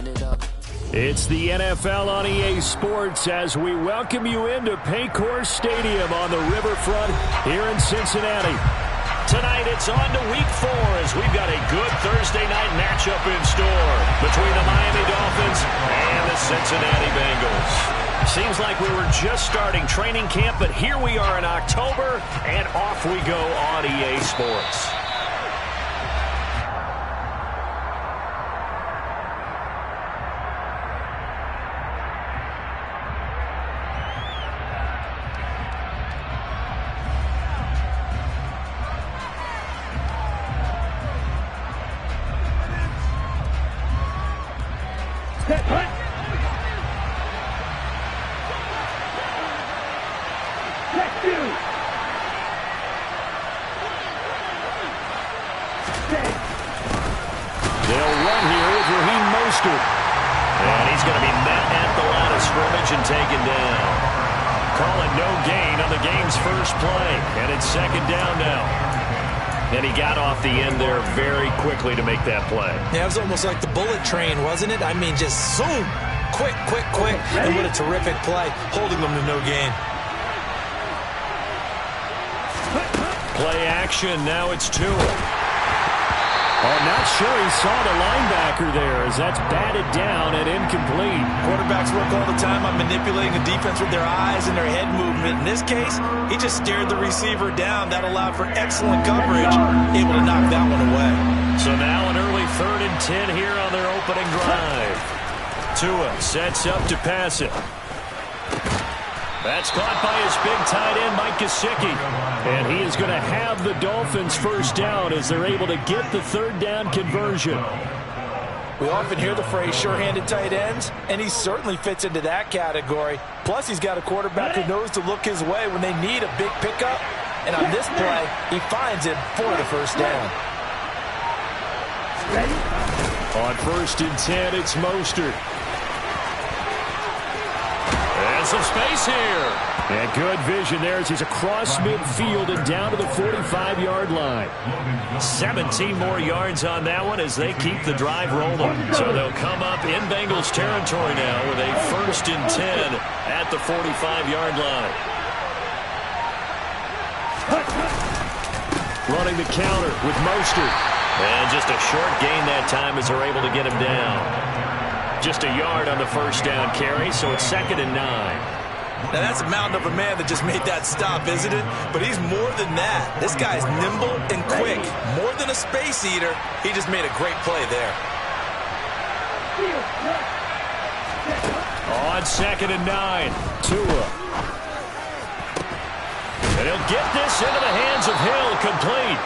run it up. It's the NFL on EA Sports as we welcome you into Paycor Stadium on the riverfront here in Cincinnati. Tonight it's on to Week 4 as we've got a good Thursday night matchup in store between the Miami Dolphins and the Cincinnati Bengals. Seems like we were just starting training camp, but here we are in October, and off we go on EA Sports. And he's going to be met at the line of scrimmage and taken down. Call it no gain on the game's first play. And it's second down now. And he got off the end there very quickly to make that play. Yeah, it was almost like the bullet train, wasn't it? I mean, just zoom. Quick, quick, quick. And what a terrific play, holding them to no gain. Play action. Now it's Tua. Oh, not sure he saw the linebacker there as that's batted down and incomplete. Quarterbacks work all the time on manipulating the defense with their eyes and their head movement. In this case, he just stared the receiver down. That allowed for excellent coverage, able to knock that one away. So now an early 3rd and 10 here on their opening drive. Tua sets up to pass it. That's caught by his big tight end, Mike Gesicki. And he is going to have the Dolphins first down as they're able to get the 3rd down conversion. We often hear the phrase sure-handed tight ends, and he certainly fits into that category. Plus, he's got a quarterback who knows to look his way when they need a big pickup. And on this play, he finds him for the first down. On 1st and 10, it's Mostert. And some space here. And good vision there as he's across midfield and down to the 45-yard line. 17 more yards on that one as they keep the drive rolling. So they'll come up in Bengals territory now with a 1st and 10 at the 45-yard line. Running the counter with Mostert. And just a short gain that time as they're able to get him down. Just a yard on the first down carry, so it's 2nd and 9. Now, that's a mountain of a man that just made that stop, isn't it? But he's more than that. This guy's nimble and quick. More than a space eater, he just made a great play there. On 2nd and 9, Tua. And he'll get this into the hands of Hill, complete.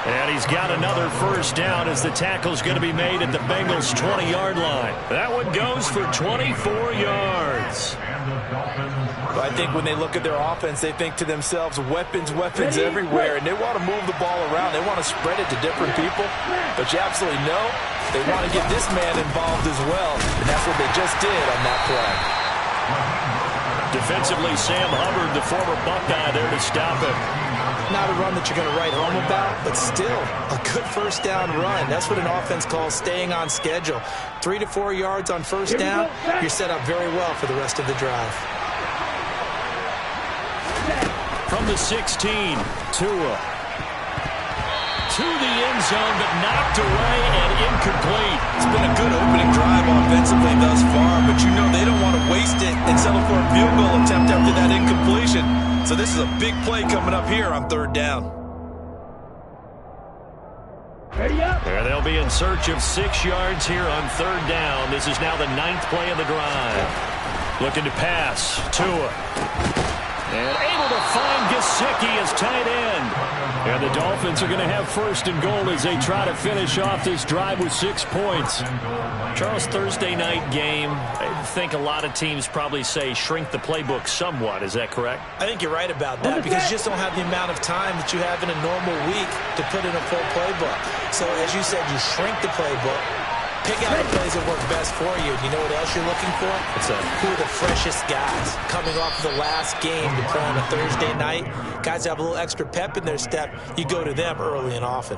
And he's got another first down as the tackle's going to be made at the Bengals' 20-yard line. That one goes for 24 yards. I think when they look at their offense, they think to themselves, weapons, weapons everywhere, and they want to move the ball around. They want to spread it to different people. But you absolutely know they want to get this man involved as well, and that's what they just did on that play. Defensively, Sam Hubbard, the former Buckeye, there to stop him. Not a run that you're going to write home about, but still a good first down run. That's what an offense calls staying on schedule. 3 to 4 yards on first down, you're set up very well for the rest of the drive. From the 16, Tua. To the end zone, but knocked away and incomplete. It's been a good opening drive offensively thus far, but you know they don't want to waste it and settle for a field goal attempt after that incompletion. So this is a big play coming up here on 3rd down. And they'll be in search of 6 yards here on 3rd down. This is now the 9th play of the drive. Looking to pass. Tua. And able to find Gesicki as tight end. And the Dolphins are going to have 1st and goal as they try to finish off this drive with 6 points. Charles, Thursday night game, I think a lot of teams probably say shrink the playbook somewhat. Is that correct? I think you're right about that because you just don't have the amount of time that you have in a normal week to put in a full playbook. So as you said, you shrink the playbook. Pick out the plays that work best for you. You know what else you're looking for? Who are the freshest guys coming off the last game to play on a Thursday night? Guys that have a little extra pep in their step. You go to them early and often.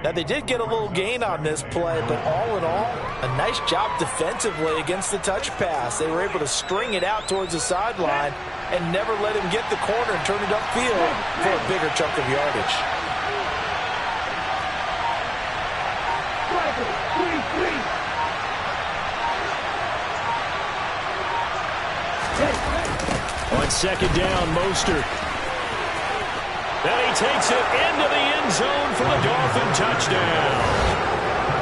Now, they did get a little gain on this play, but all in all, a nice job defensively against the touch pass. They were able to string it out towards the sideline and never let him get the corner and turn it upfield for a bigger chunk of yardage. On second down, Mostert. And he takes it into the end zone for the Dolphin touchdown.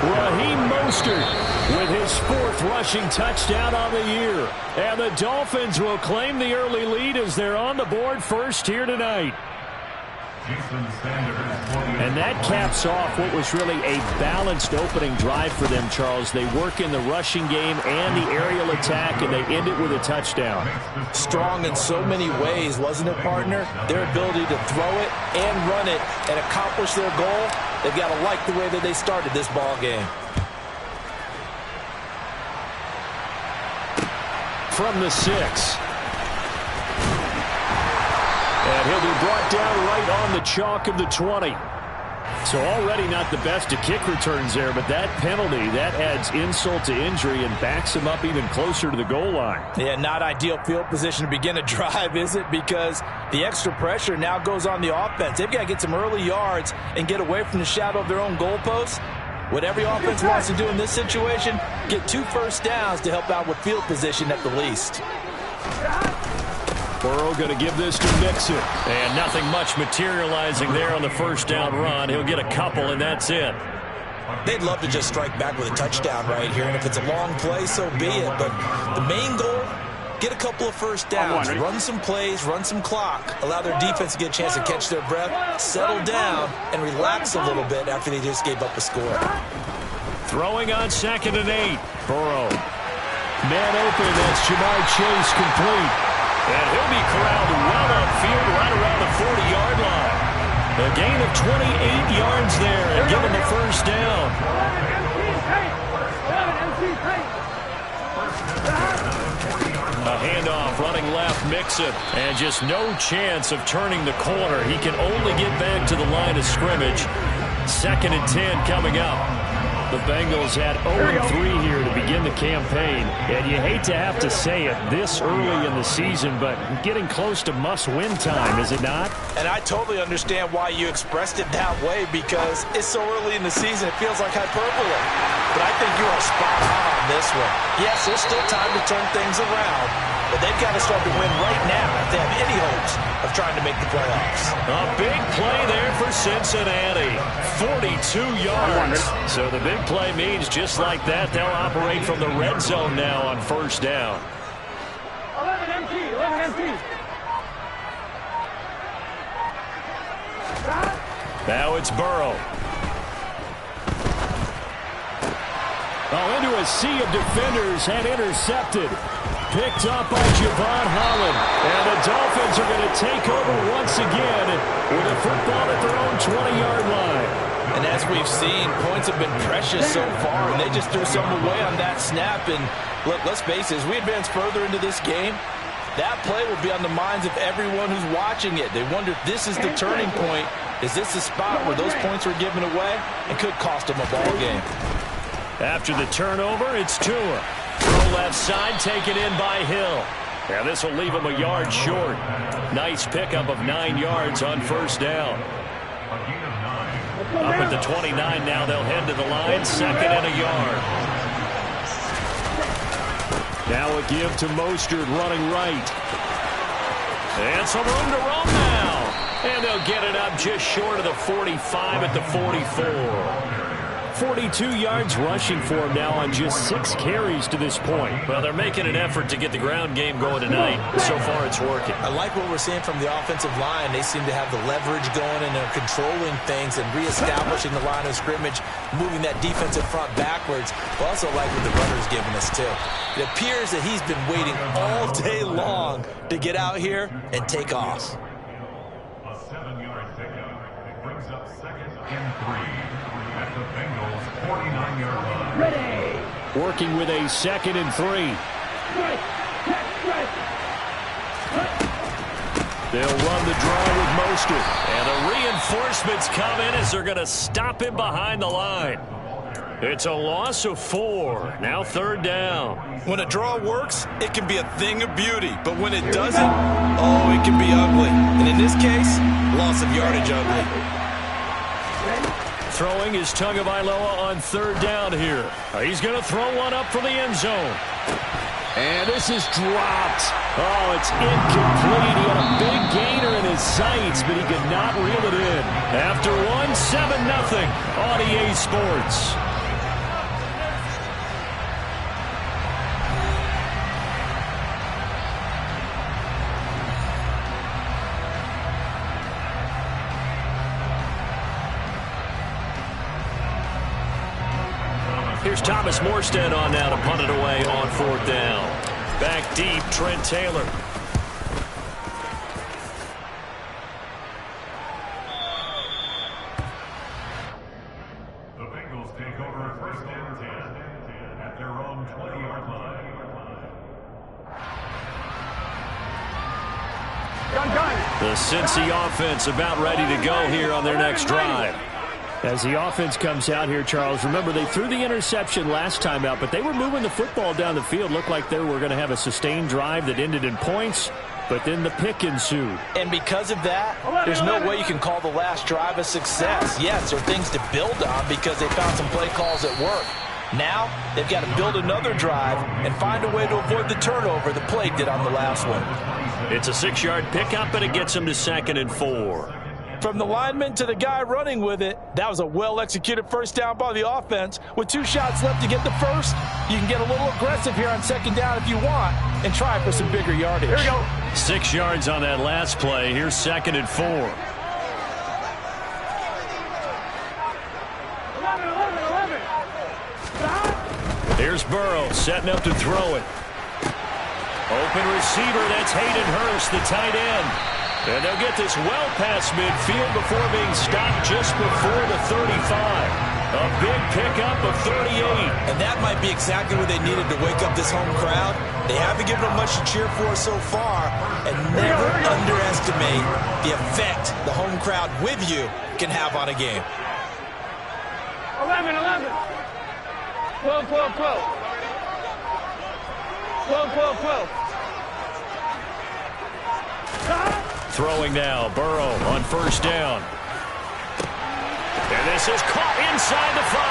Raheem Mostert with his 4th rushing touchdown on the year. And the Dolphins will claim the early lead as they're on the board first here tonight. And that caps off what was really a balanced opening drive for them, Charles. They work in the rushing game and the aerial attack, and they end it with a touchdown. Strong in so many ways, wasn't it, partner? Their ability to throw it and run it and accomplish their goal, they've got to like the way that they started this ball game. From the 6. And he'll be brought down right on the chalk of the 20. So already not the best of kick returns there, but that penalty, that adds insult to injury and backs him up even closer to the goal line. Yeah, not ideal field position to begin a drive, is it? Because the extra pressure now goes on the offense. They've got to get some early yards and get away from the shadow of their own goalposts. What every offense wants to do in this situation, get 2 first downs to help out with field position at the least. Burrow going to give this to Mixon. And nothing much materializing there on the first down run. He'll get a couple, and that's it. They'd love to just strike back with a touchdown right here, and if it's a long play, so be it. But the main goal, get a couple of first downs, run some plays, run some clock, allow their defense to get a chance to catch their breath, settle down, and relax a little bit after they just gave up a score. Throwing on 2nd and 8. Burrow. Man open, that's Jamar Chase complete. And he'll be corralled well upfield right around the 40-yard line. A gain of 28 yards there and give him the first down. A handoff running left, Mixon. And just no chance of turning the corner. He can only get back to the line of scrimmage. 2nd and 10 coming up. The Bengals had 0-3 here to begin the campaign, and you hate to have to say it this early in the season, but getting close to must-win time, is it not? And I totally understand why you expressed it that way, because it's so early in the season, it feels like hyperbole. But I think you are spot on this one. Yes, there's still time to turn things around, but they've got to start to win right now if they have any hopes of trying to make the playoffs. A big play there for Cincinnati. 42 yards. So the big play means just like that, they'll operate from the red zone now on first down. 11 empty. Now it's Burrow. Into a sea of defenders and intercepted. Picked up by Javon Holland. And the Dolphins are going to take over once again with a football at their own 20-yard line. And as we've seen, points have been precious so far, and they just threw some away on that snap. And look, let's face it, as we advance further into this game, that play will be on the minds of everyone who's watching it. They wonder if this is the turning point. Is this the spot where those points were given away and could cost them a ball game? After the turnover, it's Tua. Throw left side, taken in by Hill. Yeah, this will leave him a yard short. Nice pickup of 9 yards on first down. Up at the 29 now, they'll head to the line, 2nd and a yard. Now a give to Mostert running right. And some room to run now. And they'll get it up just short of the 45 at the 44. 42 yards rushing for him now on just 6 carries to this point. Well, they're making an effort to get the ground game going tonight. So far, it's working. I like what we're seeing from the offensive line. They seem to have the leverage going, and they're controlling things and reestablishing the line of scrimmage, moving that defensive front backwards. I also like what the runner's giving us, too. It appears that he's been waiting all day long to get out here and take off. A 7-yard pickup brings up 2nd and 3. At the Bengals' 49-yard line. Ready. Working with a 2nd and 3. They'll run the draw with Mostert. And a reinforcements come in as they're going to stop him behind the line. It's a loss of 4. Now 3rd down. When a draw works, it can be a thing of beauty. But when it doesn't, oh, it can be ugly. And in this case, loss of yardage ugly. Throwing is Tagovailoa on 3rd down here. He's going to throw one up from the end zone. And this is dropped. Oh, it's incomplete. He had a big gainer in his sights, but he could not reel it in. After one, 7-0 on EA Sports. Here's Thomas Morstead on now to punt it away on 4th down. Back deep, Trent Taylor. The Bengals take over 1st and 10 at their own 20-yard line. The Cincy offense about ready to go here on their next drive. As the offense comes out here, Charles, remember they threw the interception last time out, but they were moving the football down the field. Looked like they were going to have a sustained drive that ended in points, but then the pick ensued. And because of that, there's no way you can call the last drive a success. Yes, there are things to build on because they found some play calls that work. Now, they've got to build another drive and find a way to avoid the turnover the play did on the last one. It's a 6-yard pickup, and it gets them to 2nd and 4. From the lineman to the guy running with it, that was a well-executed 1st down by the offense. With 2 shots left to get the first, you can get a little aggressive here on 2nd down if you want and try for some bigger yardage. Here we go. 6 yards on that last play. Here's 2nd and 4. 11. Here's Burrow setting up to throw it. Open receiver, that's Hayden Hurst, the tight end. And they'll get this well past midfield before being stopped just before the 35. A big pickup of 38. And that might be exactly what they needed to wake up this home crowd. They haven't given them much to cheer for so far. And never underestimate the effect the home crowd with you can have on a game. 11. 12. 12. Throwing now, Burrow on 1st down. And this is caught inside the 5.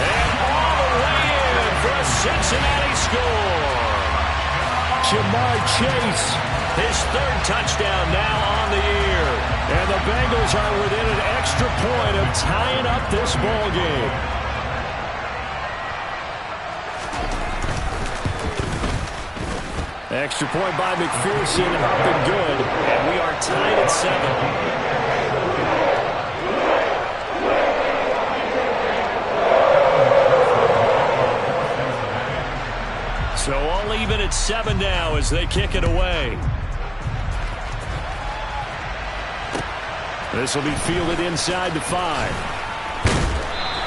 And all the way in for a Cincinnati score. Jamar Chase, His 3rd touchdown now on the year. and the Bengals are within an extra point of tying up this ball game. Extra point by McPherson, up and good. And we are tied at 7. So all even at 7 now as they kick it away. This will be fielded inside the 5.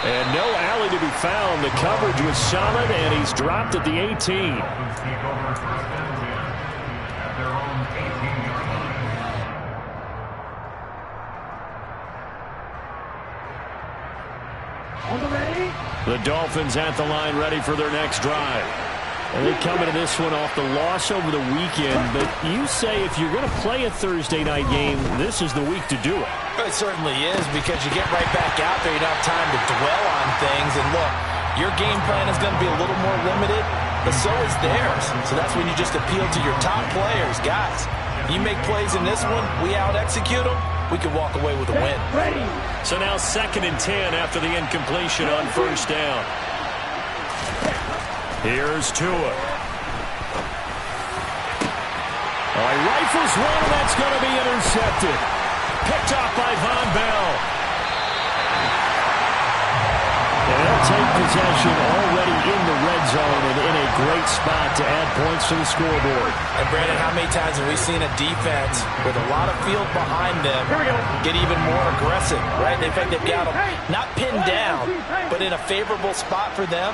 And no alley to be found. The coverage was solid, and he's dropped at the 18. Take over 1st and 10 at their own 18-yard line. The Dolphins at the line ready for their next drive. And they come into this one off the loss over the weekend. But you say if you're going to play a Thursday night game, this is the week to do it. It certainly is, because you get right back out there. You don't have time to dwell on things. And look, your game plan is going to be a little more limited, but so is theirs. So that's when you just appeal to your top players. Guys, you make plays in this one, we out-execute them, we can walk away with a win. So now 2nd and 10 after the incompletion on 1st down. Here's Tua. He rifles one, and that's going to be intercepted. Picked off by Von Bell. And they'll take possession already in the red zone and in a great spot to add points to the scoreboard. And Brandon, how many times have we seen a defense with a lot of field behind them get even more aggressive, right? In fact, they've got them not pinned down, but in a favorable spot for them.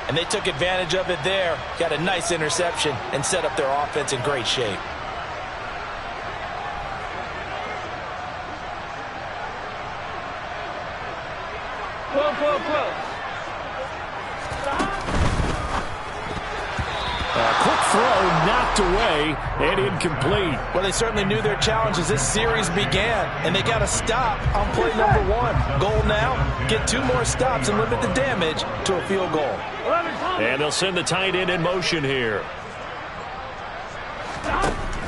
And they took advantage of it there, got a nice interception, and set up their offense in great shape. Quick throw knocked away and incomplete. Well, they certainly knew their challenge as this series began, and they got to stop on play number 1. Goal now, get 2 more stops and limit the damage to a field goal. And they'll send the tight end in motion here.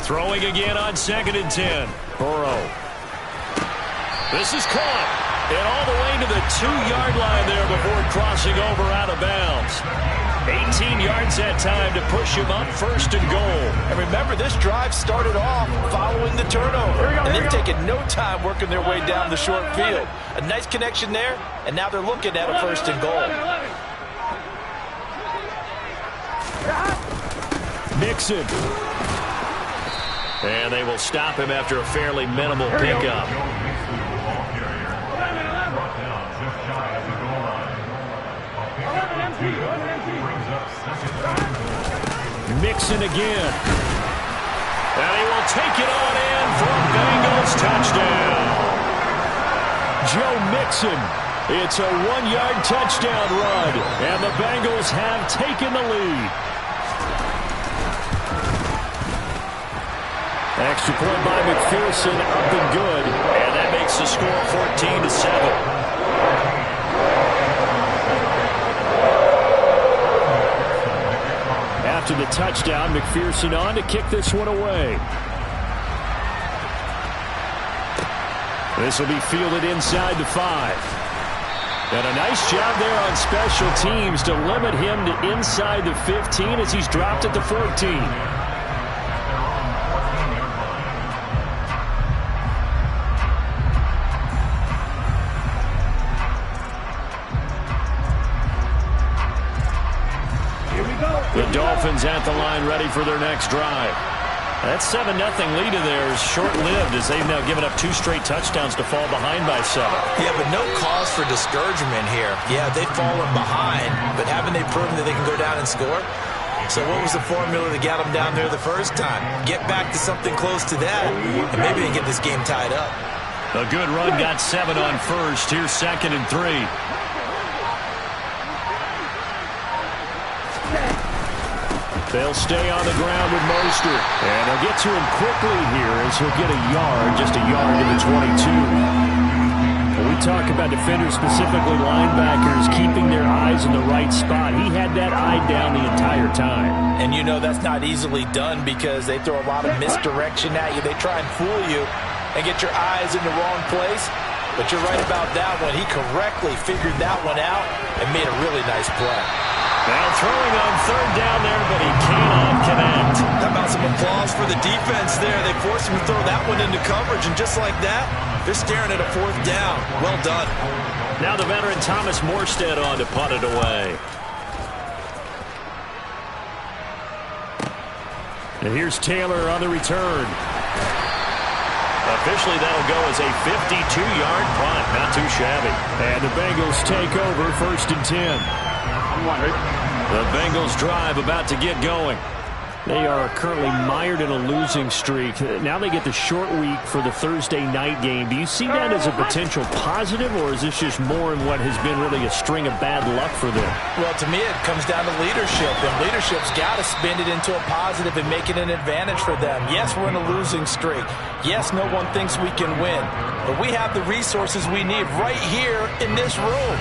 Throwing again on 2nd and 10. Burrow. This is caught. And all the way to the 2-yard line there before crossing over out of bounds. 18 yards that time to push him up 1st and goal. And remember, this drive started off following the turnover. And they've taken no time working their way down the short field. A nice connection there, and now they're looking at a 1st and goal. Mixon. And they will stop him after a fairly minimal pickup. Mixon again. And he will take it on in for a Bengals touchdown. Joe Mixon. It's a 1-yard touchdown run. And the Bengals have taken the lead. Extra point by McPherson, up and good. And that makes the score 14-7. After the touchdown, McPherson on to kick this one away. This will be fielded inside the 5. And a nice job there on special teams to limit him to inside the 15 as he's dropped at the 14. The Dolphins at the line ready for their next drive. That 7-0 lead of theirs short-lived as they've now given up 2 straight touchdowns to fall behind by 7. Yeah, but no cause for discouragement here. Yeah, they've fallen behind, but haven't they proven that they can go down and score? So what was the formula that got them down there the first time? Get back to something close to that, and maybe they get this game tied up. A good run got 7 on first. Here's 2nd and 3. They'll stay on the ground with Mostert. And they'll get to him quickly here as he'll get a yard, just a yard to the 22. When we talk about defenders, specifically linebackers, keeping their eyes in the right spot, he had that eye down the entire time. And you know that's not easily done because they throw a lot of misdirection at you. They try and fool you and get your eyes in the wrong place. But you're right about that one. He correctly figured that one out and made a really nice play. Now throwing on 3rd down there, but he cannot connect. How about some applause for the defense there? They forced him to throw that one into coverage, and just like that, they're staring at a 4th down. Well done. Now the veteran Thomas Morstead on to punt it away. And here's Taylor on the return. Officially, that'll go as a 52-yard punt. Not too shabby. And the Bengals take over 1st and 10. The Bengals drive about to get going. They are currently mired in a losing streak. Now they get the short week for the Thursday night game. Do you see that as a potential positive, or is this just more in what has been really a string of bad luck for them? Well, to me, it comes down to leadership, and leadership's got to spin it into a positive and make it an advantage for them. Yes, we're in a losing streak. Yes, no one thinks we can win, but we have the resources we need right here in this room.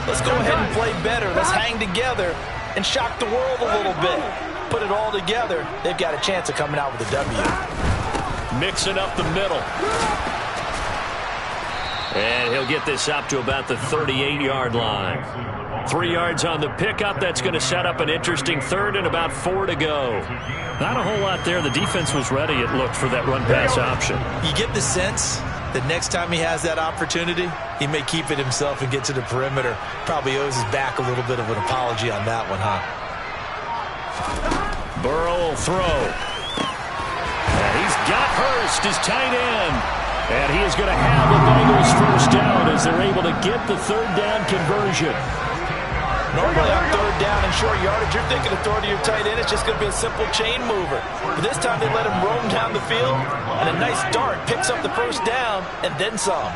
Let's go ahead and play better. Let's hang together and shock the world a little bit. Put it all together, they've got a chance of coming out with a W. Mixing up the middle. And he'll get this up to about the 38-yard line. 3 yards on the pickup. That's going to set up an interesting 3rd and about 4 to go. Not a whole lot there. The defense was ready, it looked, for that run-pass option. You get the sense that next time he has that opportunity, he may keep it himself and get to the perimeter. Probably owes his back a little bit of an apology on that one, huh? Burrow will throw. And he's got Hurst, his tight end. And he is going to have the Bengals 1st down as they're able to get the 3rd down conversion. Normally on 3rd down and short yardage, you're thinking of throwing to your tight end. It's just going to be a simple chain mover. But this time they let him roam down the field, and a nice dart picks up the 1st down and then some.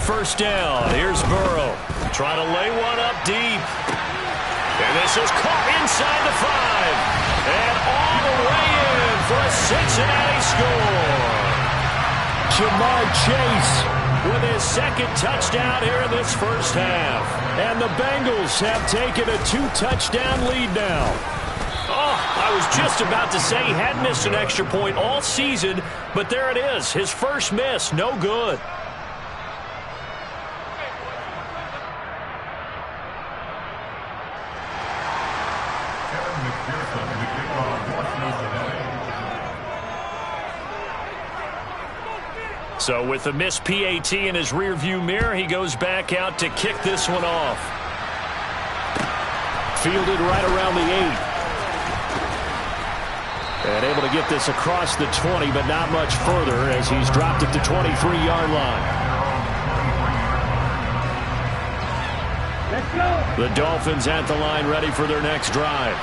first down. Here's Burrow. Trying to lay one up deep. And this is caught inside the 5. And all the way in for a Cincinnati score. Jamar Chase with his second touchdown here in this first half. And the Bengals have taken a 2-touchdown lead now. Oh, I was just about to say he hadn't missed an extra point all season, but there it is. His first miss, no good. So with the missed PAT in his rearview mirror, he goes back out to kick this one off. Fielded right around the 8. And able to get this across the 20, but not much further as he's dropped at the 23-yard line. Let's go. The Dolphins at the line ready for their next drive.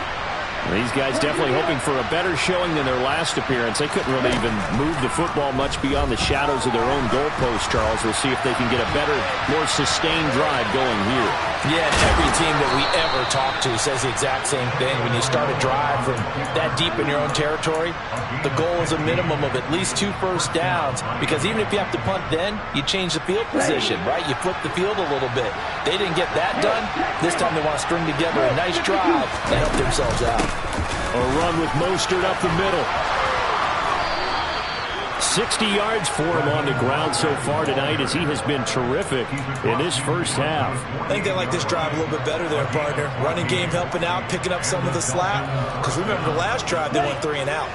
These guys definitely hoping for a better showing than their last appearance. They couldn't really even move the football much beyond the shadows of their own goalpost, Charles. We'll see if they can get a better, more sustained drive going here. Yeah, every team that we ever talk to says the exact same thing. When you start a drive from that deep in your own territory, the goal is a minimum of at least 2 first downs, because even if you have to punt then, you change the field position, right? You flip the field a little bit. They didn't get that done. This time they want to string together a nice drive to help themselves out. A run with Mostert up the middle. 60 yards for him on the ground so far tonight as he has been terrific in this first half. I think they like this drive a little bit better there, partner. Running game helping out, picking up some of the slack. Because remember the last drive, they went 3 and out.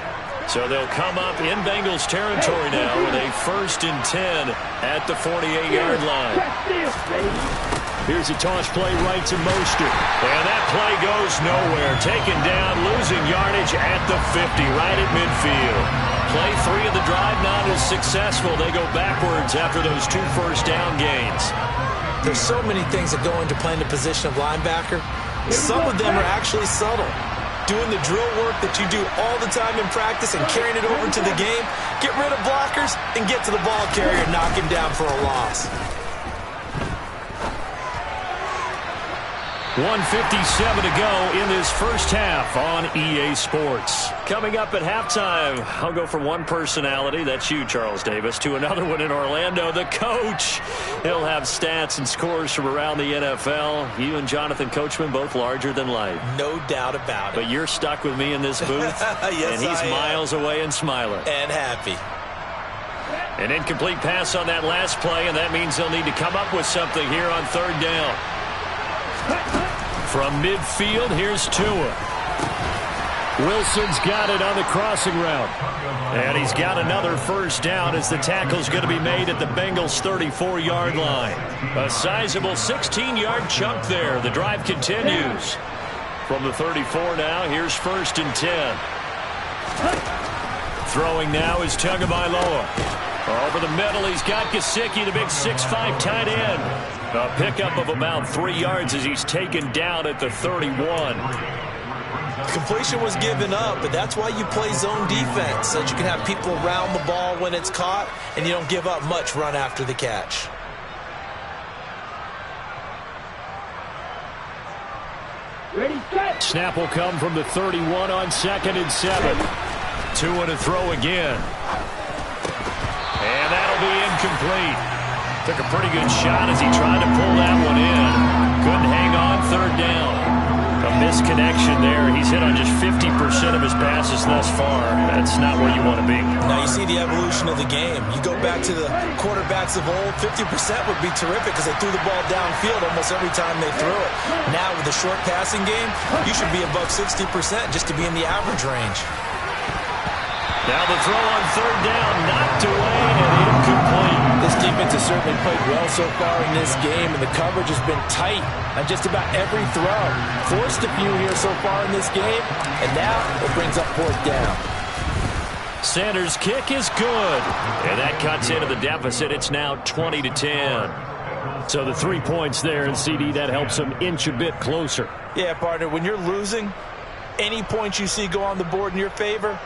So they'll come up in Bengals territory now with a 1st and 10 at the 48-yard line. Here's a toss play right to Mostert. And that play goes nowhere. Taken down, losing yardage at the 50, right at midfield. Play 3 of the drive not as successful. They go backwards after those 2 first down gains. There's so many things that go into playing the position of linebacker. Some of them are actually subtle. Doing the drill work that you do all the time in practice and carrying it over to the game. Get rid of blockers and get to the ball carrier and knock him down for a loss. 1:57 to go in this first half on EA Sports. Coming up at halftime, I'll go from one personality, that's you, Charles Davis, to another one in Orlando, the coach. He'll have stats and scores from around the NFL. You and Jonathan Coachman both larger than life. No doubt about it. But you're stuck with me in this booth, yes, and he's miles away and smiling. And happy. An incomplete pass on that last play, and that means they'll need to come up with something here on 3rd down. From midfield, here's Tua. Wilson's got it on the crossing route. And he's got another first down as the tackle's going to be made at the Bengals' 34-yard line. A sizable 16-yard chunk there. The drive continues. From the 34 now, here's 1st and 10. Throwing now is Tagovailoa. Over the middle, he's got Gesicki, the big 6'5" tight end. A pickup of about 3 yards as he's taken down at the 31. Completion was given up, but that's why you play zone defense, so that you can have people around the ball when it's caught, and you don't give up much run after the catch. Ready, set. Snap will come from the 31 on 2nd and 7. Tua to throw again. And that'll be incomplete. Took a pretty good shot as he tried to pull that one in. Couldn't hang on 3rd down. A misconnection there. He's hit on just 50% of his passes thus far. That's not where you want to be. Now you see the evolution of the game. You go back to the quarterbacks of old, 50% would be terrific because they threw the ball downfield almost every time they threw it. Now with the short passing game, you should be above 60% just to be in the average range. Now the throw on 3rd down, knocked away and incomplete. This defense has certainly played well so far in this game, and the coverage has been tight on just about every throw. Forced a few here so far in this game, and now it brings up 4th down. Sanders' kick is good, and that cuts into the deficit. It's now 20-10. So the 3 points there, and CD, that helps them inch a bit closer. Yeah, partner, when you're losing, any points you see go on the board in your favor,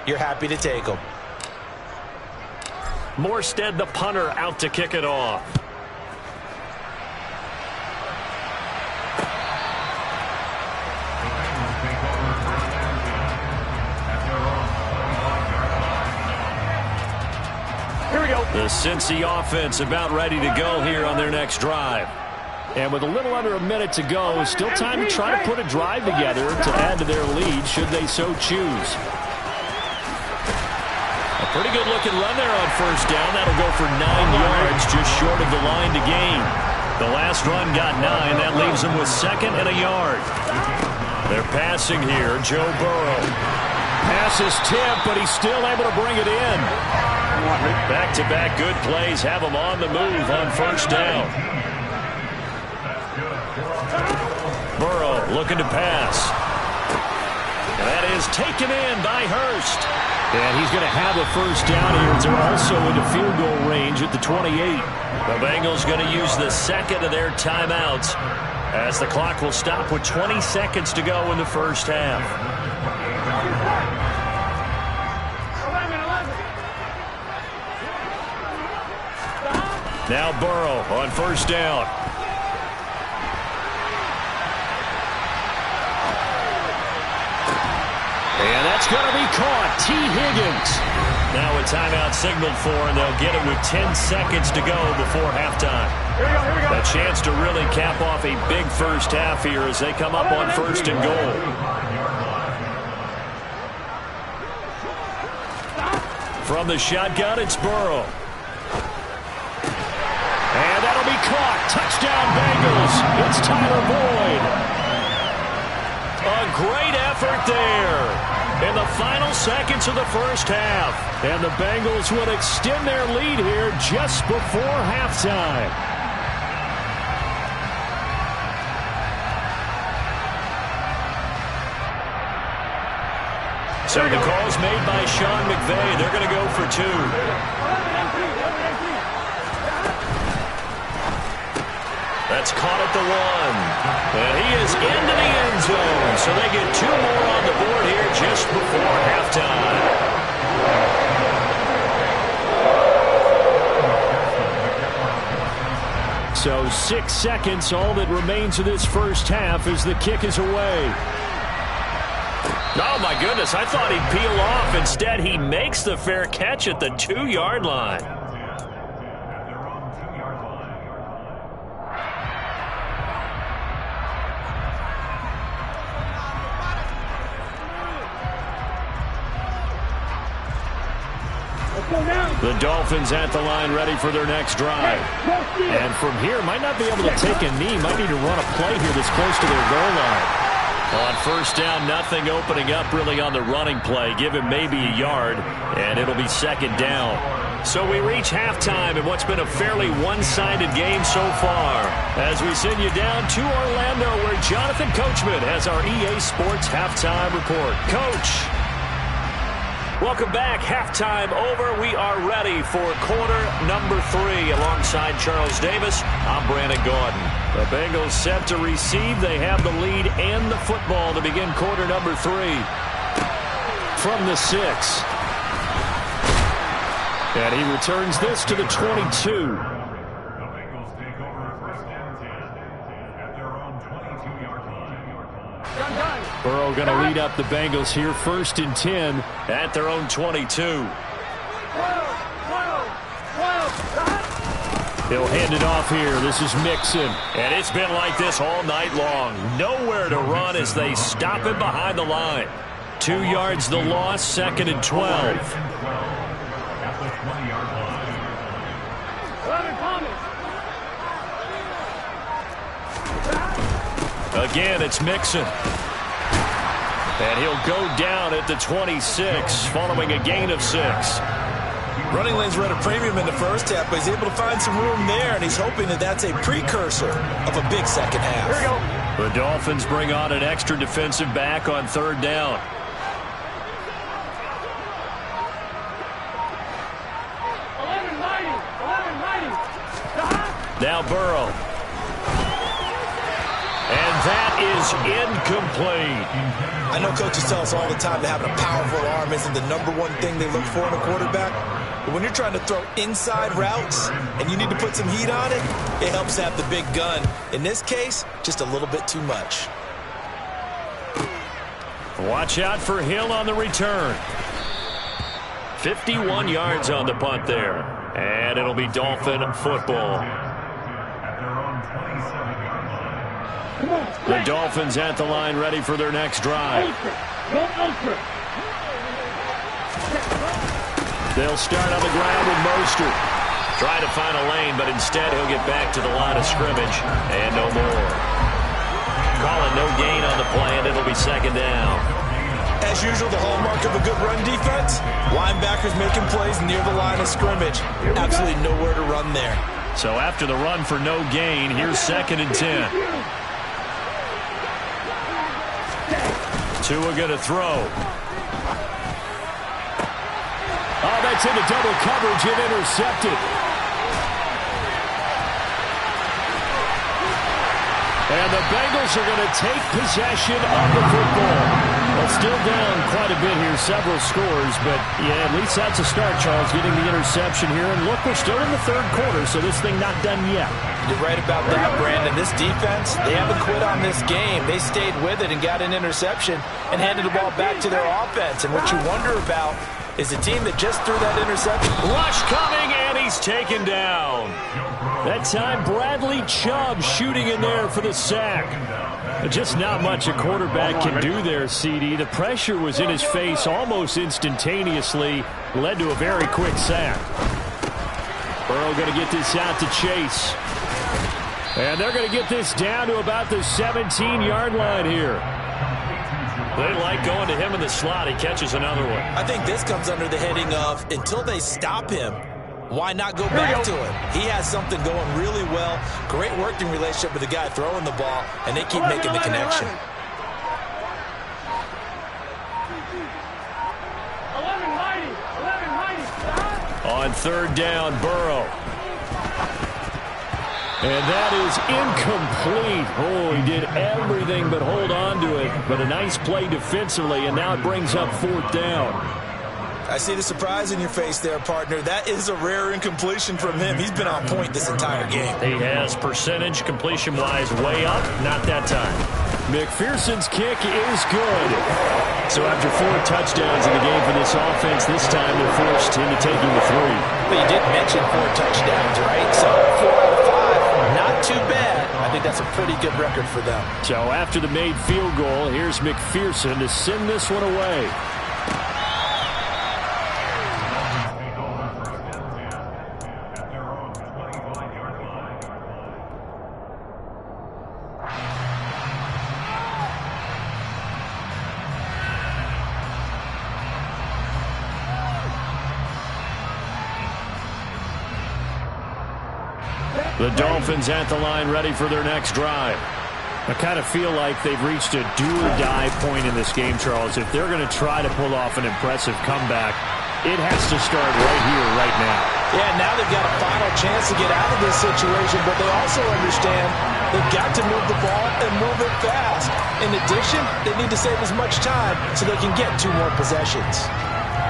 you're happy to take them. Morstead, the punter, out to kick it off. The Cincy offense about ready to go here on their next drive. And with a little under a minute to go, still time to try to put a drive together to add to their lead should they so choose. A pretty good-looking run there on first down. That'll go for 9 yards, just short of the line to gain. The last run got 9. That leaves them with 2nd and a yard. They're passing here. Joe Burrow. Pass is tipped, but he's still able to bring it in. Back-to-back good plays have him on the move on first down. Burrow looking to pass. That is taken in by Hurst. And he's going to have a first down here. They're also into field goal range at the 28. The Bengals going to use the second of their timeouts as the clock will stop with 20 seconds to go in the first half. Now Burrow on first down. And that's going to be caught. T. Higgins. Now a timeout signaled for, and they'll get it with 10 seconds to go before halftime. A chance to really cap off a big first half here as they come up on first and goal. From the shotgun, it's Burrow. And that'll be caught. Touchdown, Bengals. It's Tyler Boyd. A great effort there in the final seconds of the first half. And the Bengals would extend their lead here just before halftime. So the call's made by Sean McVay. They're going to go for 2. That's caught at the 1. And he is into the end zone. So they get 2 more on the board here just before halftime. So 6 seconds, all that remains of this first half as the kick is away. Oh, my goodness. I thought he'd peel off. Instead, he makes the fair catch at the 2-yard line. The Dolphins at the line ready for their next drive. And from here, might not be able to take a knee. Might need to run a play here that's close to their goal line. On first down, nothing opening up really on the running play. Give him maybe a yard, and it'll be 2nd down. So we reach halftime in what's been a fairly one-sided game so far. As we send you down to Orlando, where Jonathan Coachman has our EA Sports Halftime Report. Coach. Welcome back. Halftime over. We are ready for quarter number 3. Alongside Charles Davis, I'm Brandon Gordon. The Bengals set to receive. They have the lead and the football to begin quarter number 3. From the 6. And he returns this to the 22. Burrow going to lead up the Bengals here, 1st and 10 at their own 22. He'll hand it off here. This is Mixon. And it's been like this all night long. Nowhere to run as they stop him behind the line. 2 yards the loss, 2nd and 12. Again, it's Mixon. And he'll go down at the 26 following a gain of 6. Running lanes were at a premium in the first half, but he's able to find some room there, and he's hoping that that's a precursor of a big second half. The Dolphins bring on an extra defensive back on 3rd down. Now Burrow. And that is incomplete. I know coaches tell us all the time that having a powerful arm isn't the #1 thing they look for in a quarterback. But when you're trying to throw inside routes and you need to put some heat on it, it helps to have the big gun. In this case, just a little bit too much. Watch out for Hill on the return. 51 yards on the punt there. And it'll be Dolphin football. At their own 27-yard line. The Dolphins at the line, ready for their next drive. They'll start on the ground with Mostert. Trying to find a lane, but instead he'll get back to the line of scrimmage. And no more. Calling no gain on the play, and it'll be second down. As usual, the hallmark of a good run defense, linebackers making plays near the line of scrimmage. Absolutely nowhere to run there. So after the run for no gain, here's 2nd and 10. Tua going to throw. Oh, that's into double coverage and intercepted. And the Bengals are going to take possession of the football. Well, still down quite a bit here, several scores, but yeah, at least that's a start, Charles, getting the interception here. And look, we're still in the 3rd quarter, so this thing not done yet. You're right about that, Brandon. This defense, they haven't quit on this game. They stayed with it and got an interception and handed the ball back to their offense. And what you wonder about is a team that just threw that interception. Rush coming, and he's taken down. That time, Bradley Chubb shooting in there for the sack. Just not much a quarterback can do there, CD. The pressure was in his face almost instantaneously. Led to a very quick sack. Burrow going to get this out to Chase. And they're going to get this down to about the 17-yard line here. They like going to him in the slot. He catches another one. I think this comes under the heading of, until they stop him, why not go back to it? He has something going really well. Great working relationship with the guy throwing the ball, and they keep making the connection. 11 on 3rd down, Burrow. And that is incomplete. Oh, he did everything but hold on to it. But a nice play defensively, and now it brings up 4th down. I see the surprise in your face there, partner. That is a rare incompletion from him. He's been on point this entire game. He has percentage completion-wise way up. Not that time. McPherson's kick is good. So after 4 touchdowns in the game for this offense, this time they're forced into taking the 3. But you did mention 4 touchdowns, right? So 4 out of 5, not too bad. I think that's a pretty good record for them. So after the made field goal, here's McPherson to send this one away. The Dolphins at the line, ready for their next drive. I kind of feel like they've reached a do-or-die point in this game, Charles. If they're going to try to pull off an impressive comeback, it has to start right here, right now. Yeah, now they've got a final chance to get out of this situation, but they also understand they've got to move the ball and move it fast. In addition, they need to save as much time so they can get 2 more possessions.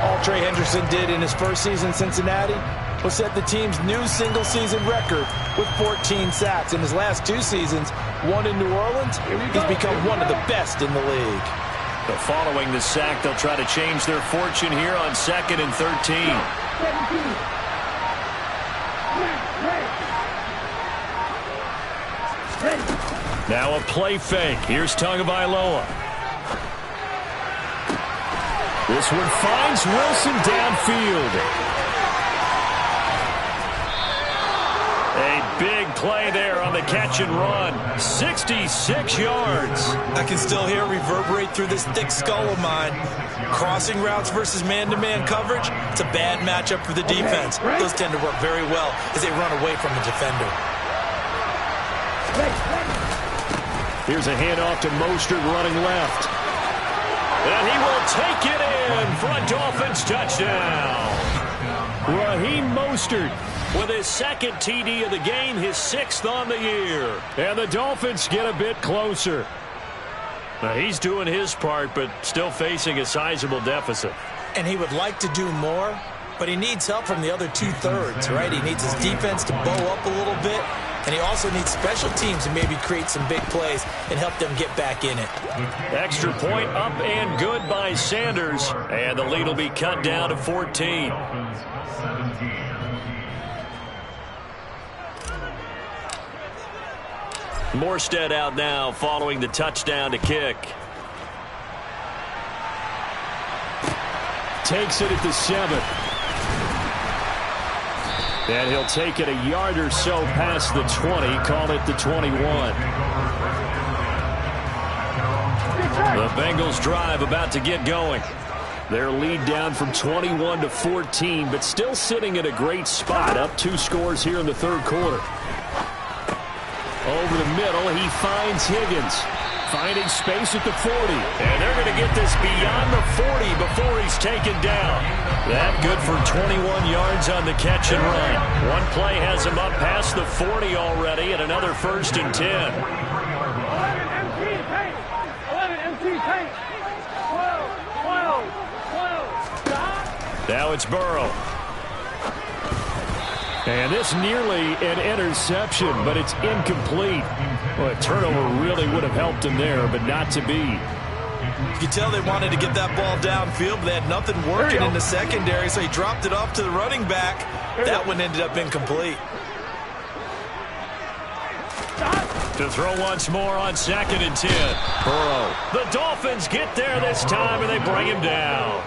All Trey Hendrickson did in his first season in Cincinnati was set the team's new single-season record with 14 sacks. In his last 2 seasons, 1 in New Orleans, he's become one of the best in the league. But following the sack, they'll try to change their fortune here on 2nd and 13. Now a play fake. Here's Tagovailoa. This one finds Wilson downfield. A big play there on the catch and run. 66 yards. I can still hear it reverberate through this thick skull of mine. Crossing routes versus man-to-man coverage, it's a bad matchup for the defense. Those tend to work very well as they run away from the defender. Here's a handoff to Mostert running left. And he will take it in for a Dolphins touchdown. Raheem Mostert with his 2nd TD of the game, his 6th on the year. And the Dolphins get a bit closer. Now he's doing his part, but still facing a sizable deficit. And he would like to do more, but he needs help from the other 2/3, right? He needs his defense to bow up a little bit, and he also needs special teams to maybe create some big plays and help them get back in it. Extra point up and good by Sanders, and the lead will be cut down to 14. Morstead out now following the touchdown to kick. Takes it at the 7. And he'll take it a yard or so past the 20. Call it the 21. The Bengals drive about to get going. Their lead down from 21 to 14, but still sitting at a great spot. Up 2 scores here in the third quarter. Over the middle, he finds Higgins. Finding space at the 40. And they're going to get this beyond the 40 before he's taken down. That good for 21 yards on the catch and run. One play has him up past the 40 already, and another 1st and 10. 11 MT paint. 11 MT paint. 12, 12, 12. Stop. Now it's Burrow. And this nearly an interception, but it's incomplete. Well, a turnover really would have helped him there, but not to be. You can tell they wanted to get that ball downfield, but they had nothing working in the secondary, so he dropped it off to the running back. That one ended up incomplete. To throw once more on 2nd and 10. Burrow. The Dolphins get there this time, and they bring him down.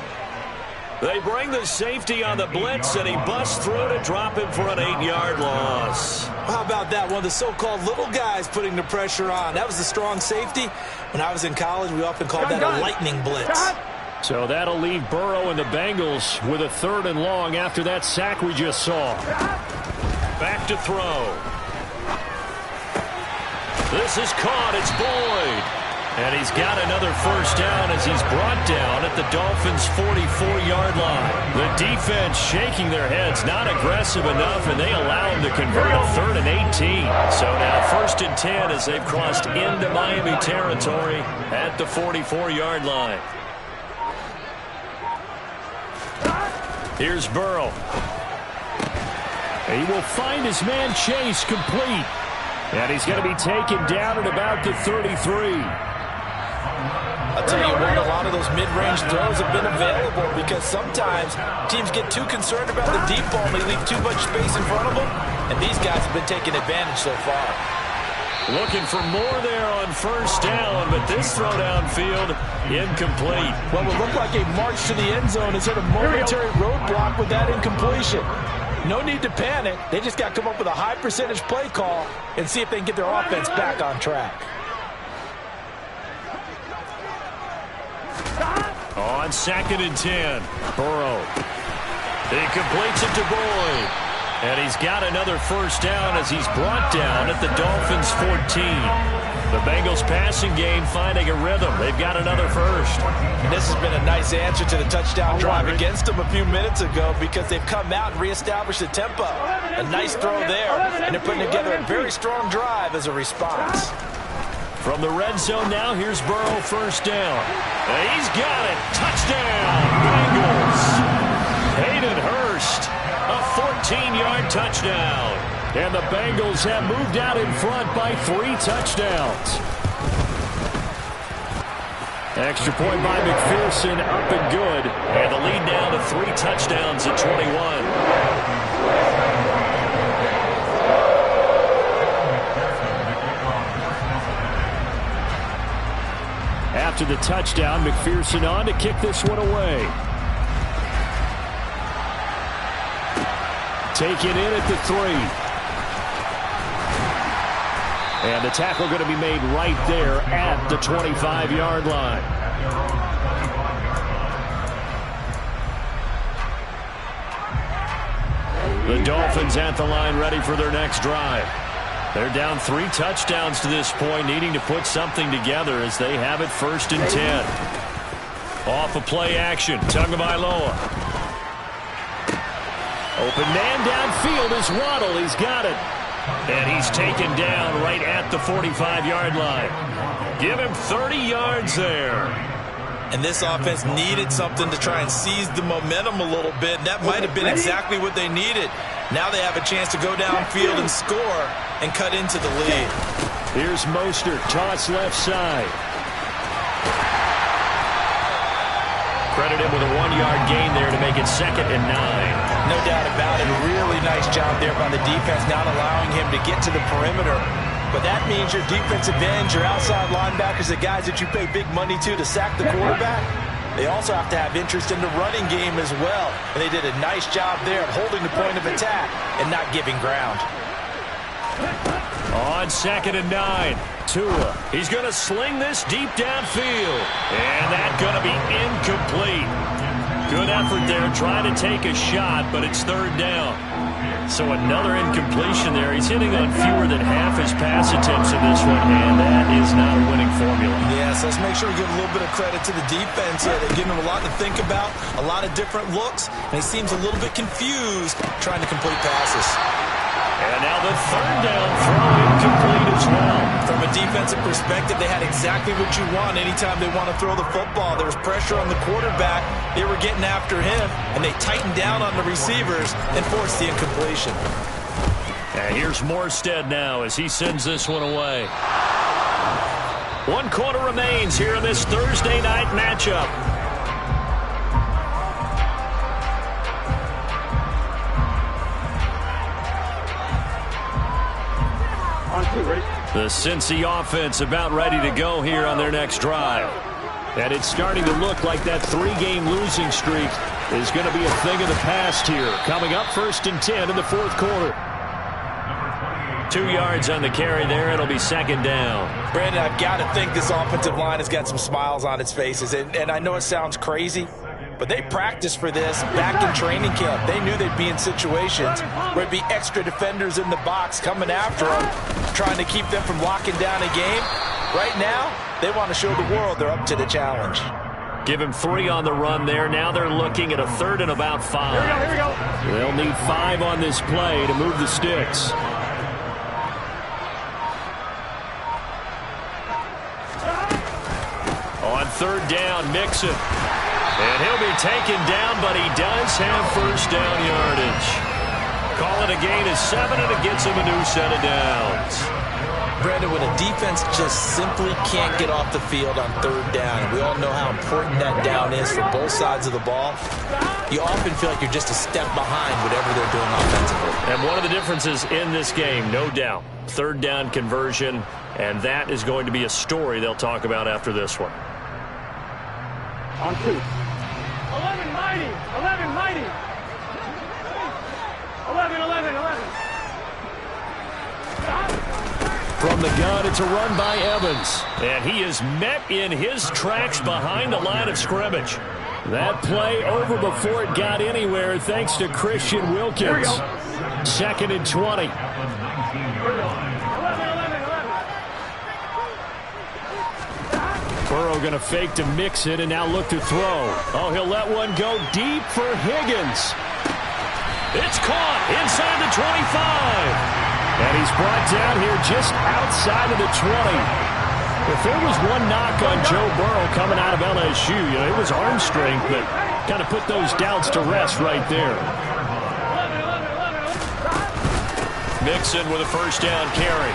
They bring the safety on the blitz, and he busts through to drop him for an 8-yard loss. How about that? One of the so-called little guys putting the pressure on. That was the strong safety. When I was in college, we often called that a lightning blitz. So that'll leave Burrow and the Bengals with a 3rd and long after that sack we just saw. Back to throw. This is caught. It's Boyd. And he's got another 1st down as he's brought down at the Dolphins' 44-yard line. The defense shaking their heads, not aggressive enough, and they allow him to convert a 3rd and 18. So now 1st and 10 as they've crossed into Miami territory at the 44-yard line. Here's Burrow. He will find his man Chase complete. And he's going to be taken down at about the 33. I'll tell you what, a lot of those mid-range throws have been available because sometimes teams get too concerned about the deep ball and they leave too much space in front of them, and these guys have been taking advantage so far. Looking for more there on 1st down, but this throw downfield incomplete. Well, it looked like a march to the end zone has hit a momentary roadblock with that incompletion. No need to panic. They just got to come up with a high percentage play call and see if they can get their offense back on track. On 2nd and 10, Burrow. He completes it to Boyd. And he's got another 1st down as he's brought down at the Dolphins' 14. The Bengals passing game finding a rhythm. They've got another 1st. And this has been a nice answer to the touchdown drive against them a few minutes ago because they've come out and reestablished the tempo. A nice throw there, and they're putting together a very strong drive as a response. From the red zone now, here's Burrow 1st down. And he's got it. Touchdown, Bengals. Hayden Hurst, a 14-yard touchdown. And the Bengals have moved out in front by 3 touchdowns. Extra point by McPherson, up and good. And the lead now to 3 touchdowns at 21. After the touchdown, McPherson on to kick this one away. Taken in at the 3. And the tackle going to be made right there at the 25-yard line. The Dolphins at the line ready for their next drive. They're down 3 touchdowns to this point, needing to put something together as they have it 1st and 10. Off of play action, Tagovailoa. Open man downfield is Waddle. He's got it. And he's taken down right at the 45-yard line. Give him 30 yards there. And this offense needed something to try and seize the momentum a little bit. And that might have been exactly what they needed. Now they have a chance to go downfield and score and cut into the lead. Here's Mostert, toss left side. Credit him with a 1-yard gain there to make it 2nd and 9. No doubt about it. A really nice job there by the defense, not allowing him to get to the perimeter But that means your defensive ends, your outside linebackers, the guys that you pay big money to sack the quarterback, they also have to have interest in the running game as well. And they did a nice job there of holding the point of attack and not giving ground. On 2nd and 9, Tua. He's going to sling this deep downfield. And that's going to be incomplete. Good effort there trying to take a shot, but it's 3rd down. So another incompletion there. He's hitting on fewer than half his pass attempts in this one, and that is not a winning formula. Yeah, so let's make sure we give a little bit of credit to the defense here. They're giving him a lot to think about, a lot of different looks, and he seems a little bit confused trying to complete passes. And now the 3rd down throw incomplete as well. From a defensive perspective, they had exactly what you want anytime they want to throw the football. There was pressure on the quarterback. They were getting after him, and they tightened down on the receivers and forced the incompletion. And here's Morstead now as he sends this one away. 1 quarter remains here in this Thursday night matchup. The Cincy offense about ready to go here on their next drive. And it's starting to look like that 3-game losing streak is going to be a thing of the past here. Coming up 1st and 10 in the 4th quarter. 2 yards on the carry there. It'll be 2nd down. Brandon, I've got to think this offensive line has got some smiles on its faces. And I know it sounds crazy, but they practiced for this back in training camp. They knew they'd be in situations where it'd be extra defenders in the box coming after them, trying to keep them from locking down a game. Right now, they want to show the world they're up to the challenge. Give him 3 on the run there. Now they're looking at a 3rd and about 5. Here we go. They'll need 5 on this play to move the sticks. On 3rd down, Mixon. And he'll be taken down, but he does have 1st down yardage. Call it a gain of 7, and it gets him a new set of downs. Brandon, when a defense just simply can't get off the field on 3rd down, and we all know how important that down is for both sides of the ball, you often feel like you're just a step behind whatever they're doing offensively. And one of the differences in this game, no doubt, 3rd down conversion, and that is going to be a story they'll talk about after this one. On 2. 11 mighty. 11 mighty. 11. From the gun, it's a run by Evans. And he is met in his tracks behind the line of scrimmage. That play over before it got anywhere thanks to Christian Wilkins. 2nd and 20. Burrow going to fake to Mixon and now look to throw. Oh, he'll let one go deep for Higgins. It's caught inside the 25. And he's brought down here just outside of the 20. If there was one knock on Joe Burrow coming out of LSU, it was arm strength, but kind of put those doubts to rest right there. Mixon with a 1st down carry.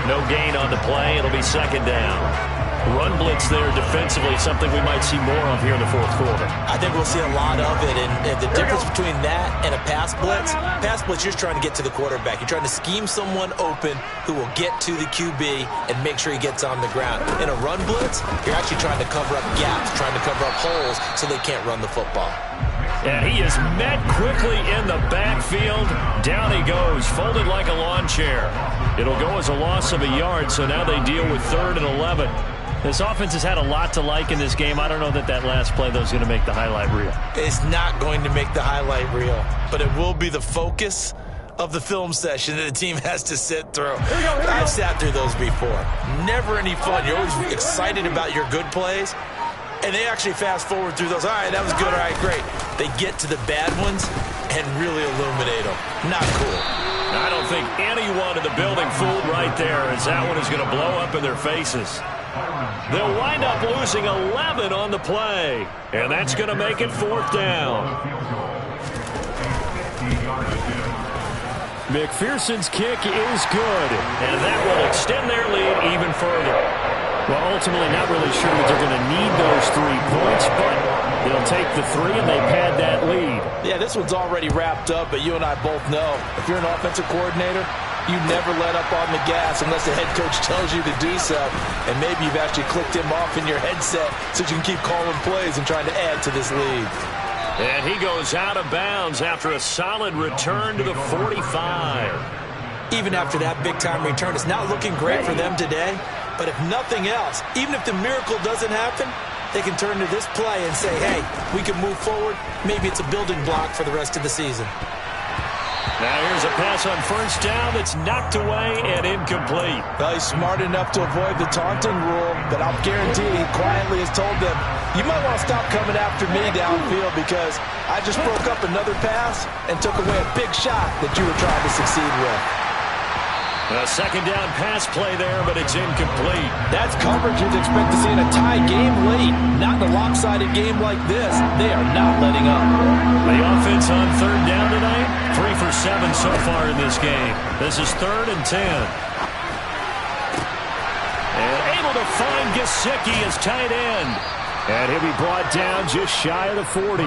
No gain on the play. It'll be 2nd down. Run blitz there defensively, something we might see more of here in the 4th quarter. I think we'll see a lot of it, and the difference between that and a pass blitz, you're trying to get to the quarterback. You're trying to scheme someone open who will get to the QB and make sure he gets on the ground. In a run blitz, you're actually trying to cover up gaps, trying to cover up holes so they can't run the football. And he is met quickly in the backfield. Down he goes, folded like a lawn chair. It'll go as a loss of a yard, so now they deal with 3rd and 11. This offense has had a lot to like in this game. I don't know that last play, though, is going to make the highlight reel. It's not going to make the highlight reel, but it will be the focus of the film session that the team has to sit through. I've sat through those before. Never any fun. You're always excited about your good plays, and they actually fast forward through those. All right, that was good. All right, great. They get to the bad ones and really illuminate them. Not cool. I don't think anyone in the building fooled right there, as that one is going to blow up in their faces. They'll wind up losing 11 on the play, and that's going to make it 4th down. McPherson's kick is good, and that will extend their lead even further. Well, ultimately, not really sure that they're going to need those 3 points, but they'll take the 3, and they pad that lead. Yeah, this one's already wrapped up, but you and I both know if you're an offensive coordinator, You never let up on the gas unless the head coach tells you to do so. And maybe you've actually clicked him off in your headset so you can keep calling plays and trying to add to this lead. And he goes out of bounds after a solid return to the 45. Even after that big-time return, it's not looking great for them today. But if nothing else, even if the miracle doesn't happen, they can turn to this play and say, hey, we can move forward. Maybe it's a building block for the rest of the season. Now here's a pass on first down that's knocked away and incomplete. Well, he's smart enough to avoid the taunting rule, but I'll guarantee he quietly has told them, you might want to stop coming after me downfield because I just broke up another pass and took away a big shot that you were trying to succeed with. A second down pass play there, but it's incomplete. That's coverage you'd expect to see in a tie game late. Not in a lopsided game like this. They are not letting up. The offense on third down tonight, 3 for 7 so far in this game. This is 3rd and 10. And able to find Gesicki as tight end. And he'll be brought down just shy of the 40.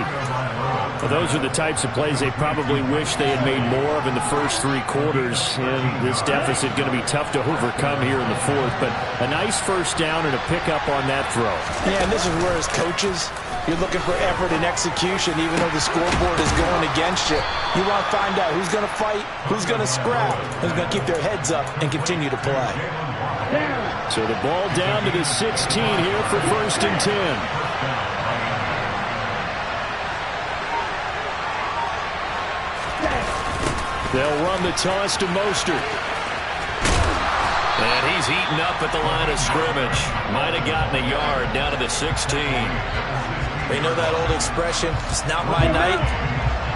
Well, those are the types of plays they probably wish they had made more of in the first 3 quarters. And this deficit going to be tough to overcome here in the 4th. But a nice first down and a pickup on that throw. Yeah, and this is where as coaches, you're looking for effort and execution even though the scoreboard is going against you. You want to find out who's going to fight, who's going to scrap, who's going to keep their heads up and continue to play. So the ball down to the 16 here for 1st and 10. They'll run the toss to Mostert. And he's eaten up at the line of scrimmage. Might have gotten a yard down to the 16. They know that old expression, it's not my night.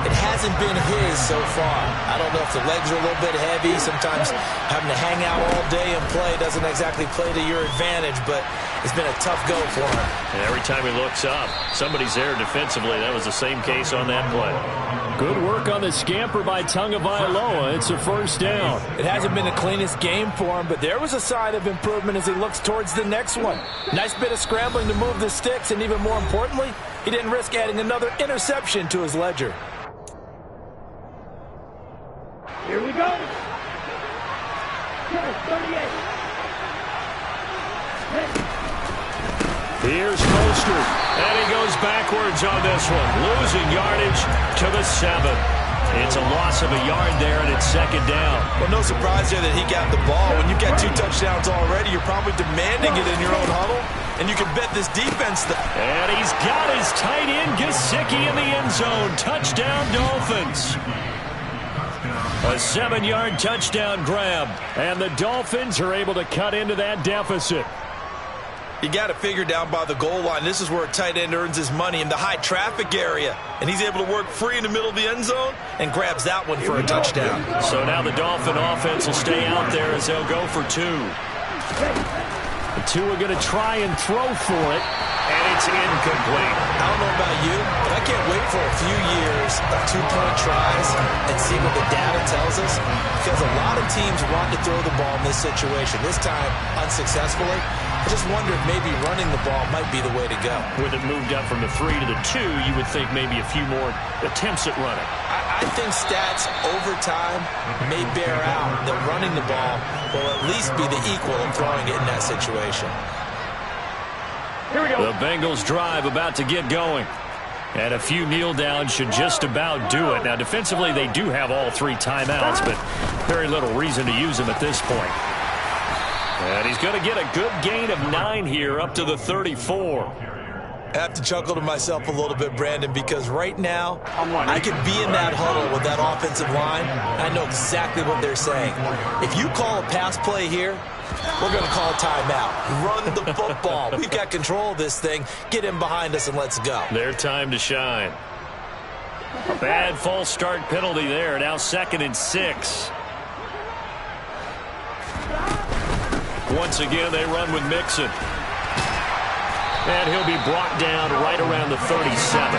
It hasn't been his so far. I don't know if the legs are a little bit heavy. Sometimes having to hang out all day and play doesn't exactly play to your advantage, but it's been a tough go for him. And every time he looks up, somebody's there defensively. That was the same case on that play. Good work on the scamper by Tagovailoa. It's a first down. It hasn't been the cleanest game for him, but there was a sign of improvement as he looks towards the next one. Nice bit of scrambling to move the sticks, and even more importantly, he didn't risk adding another interception to his ledger. Here we go. 38. Here's Mostert. And he goes backwards on this one. Losing yardage to the 7. It's a loss of a yard there, and it's 2nd down. Well, no surprise there that he got the ball. When you've got 2 touchdowns already, you're probably demanding it in your own huddle, and you can bet this defense. And he's got his tight end, Gesicki, in the end zone. Touchdown, Dolphins. A 7-yard touchdown grab, and the Dolphins are able to cut into that deficit. You got to figure down by the goal line. This is where a tight end earns his money in the high traffic area. And he's able to work free in the middle of the end zone and grabs that one for a touchdown. So now the Dolphin offense will stay out there as they'll go for 2. The 2 are going to try and throw for it. And it's incomplete. I don't know about you, but I can't wait for a few years of 2-point tries and see what the data tells us. Because a lot of teams want to throw the ball in this situation. This time, unsuccessfully. I just wonder if maybe running the ball might be the way to go. With it moved up from the 3 to the 2, you would think maybe a few more attempts at running. I think stats over time may bear out that running the ball will at least be the equal of throwing it in that situation. Here we go. The Bengals drive about to get going. And a few kneel downs should just about do it. Now, defensively, they do have all 3 timeouts, but very little reason to use them at this point. And he's going to get a good gain of 9 here up to the 34. I have to chuckle to myself a little bit, Brandon, because right now I could be in that huddle with that offensive line. I know exactly what they're saying. If you call a pass play here, we're going to call a timeout. Run the football. We've got control of this thing. Get in behind us and let's go. Their time to shine. A bad false start penalty there. Now 2nd and 6. Once again, they run with Mixon. And he'll be brought down right around the 37.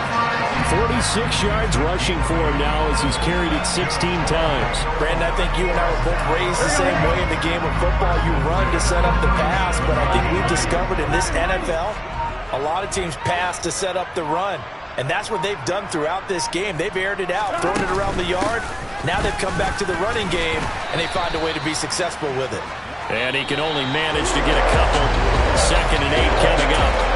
46 yards rushing for him now as he's carried it 16 times. Brandon, I think you and I were both raised the same way in the game of football. You run to set up the pass, but I think we've discovered in this NFL, a lot of teams pass to set up the run. And that's what they've done throughout this game. They've aired it out, thrown it around the yard. Now they've come back to the running game, and they find a way to be successful with it. And he can only manage to get a couple. 2nd and 8 coming up.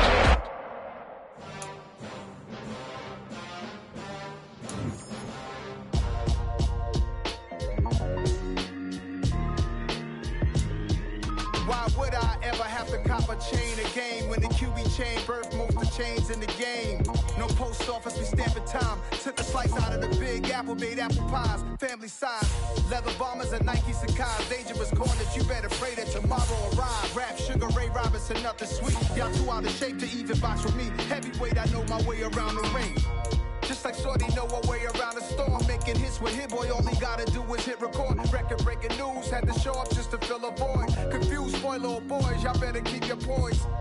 Why would I ever have to cop a chain a game when the QB chain birthed most of the chains in the game? No post office, we stamping time. Took a slice out of the big apple, made apple pies, family size. Leather bombers and Nike Sacai's. Dangerous corn that you better pray that tomorrow arrive. Rap, Sugar Ray Robinson, nothing sweet. Y'all too out of shape to even box with me. Heavyweight, I know my way around the ring. Just like Shorty know a way around the storm. Making hits with Hit Boy, all he gotta do is hit record. Record breaking news, had to show up just to fill a void. Confused, spoil little boys, y'all better keep your poise.